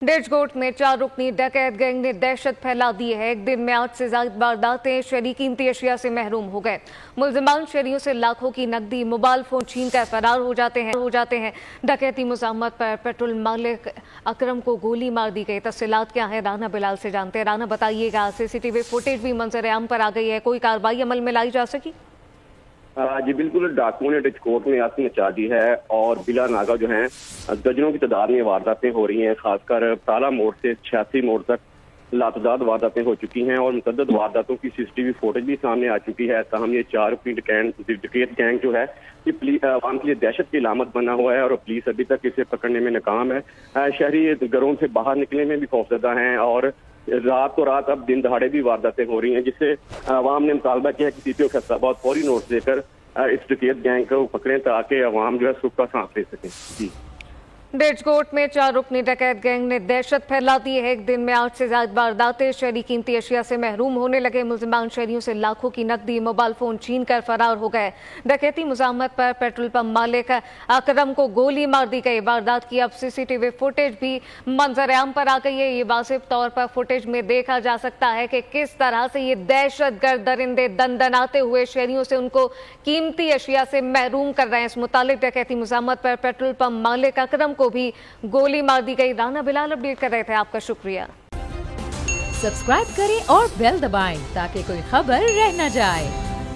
डेजकोट में 4 रुकनी डकैत गैंग ने दहशत फैला दी है। एक दिन में 8 से ज्यादा वारदातें, शहरी कीमती अशिया से महरूम हो गए। मुलजिमान शहरियों से लाखों की नकदी, मोबाइल फोन छीन कर फरार हो जाते हैं। डकैती मुज़ाहमत पर पेट्रोल मालिक अकरम को गोली मार दी गई। तफसीलात क्या है, राना बिलाल से जानते हैं। राना, बताइएगा, सीसीटीवी फुटेज भी मंजर आम पर आ गई है, कोई कार्रवाई अमल में लाई जा सकी? जी बिल्कुल, डाकुओं ने डेजकोट में आग मचा दी है और बिला नागा जो हैं दर्जनों की तादाद में वारदातें हो रही हैं। खासकर ताला मोड़ से 86 मोड़ तक लातदाद वारदातें हो चुकी हैं और मुतअद्दिद वारदातों की सीसीटीवी फुटेज भी सामने आ चुकी है। ताहम ये 4 रुकनी डकैत गैंग जो है ये आवाम के लिए दहशत की अलामत बना हुआ है और पुलिस अभी तक इसे पकड़ने में नाकाम है। शहरी घरों से बाहर निकलने में भी खौफजदा हैं और रात अब दिन दहाड़े भी वारदातें हो रही हैं, जिससे अवाम ने मुतालबा किया कि सीपीओ फैसलाबाद फौरी नोट देकर इस डकैत गैंग को पकड़ें ताकि अवाम जो है सुख का सांस ले सकें। जी, डेजकोट में 4 रुकनी डकैत गैंग ने दहशत फैला दी है। एक दिन में 8 से ज्यादा वारदातें, शहरी कीमती अशिया से महरूम होने लगे। मुलजिमान शहरियों से लाखों की नकदी, मोबाइल फोन छीन कर फरार हो गए। डकैती मुज़ाहमत पर पेट्रोल पंप मालिक अकरम को गोली मार दी गई। वारदात की अब सीसीटीवी फुटेज भी मंजर आम पर आ गई है। ये वाज़िब तौर पर फुटेज में देखा जा सकता है कि किस तरह से ये दहशतगर्द दरिंदे दंदनाते हुए शहरियों से उनको कीमती अशिया से महरूम कर रहे हैं। इस मुतालिक डकैती मुज़ाहमत पर पेट्रोल पंप मालिक अकरम को भी गोली मार दी गई। राना बिलाल अपडेट कर रहे थे, आपका शुक्रिया। सब्सक्राइब करें और बेल दबाएं ताकि कोई खबर रह न जाए।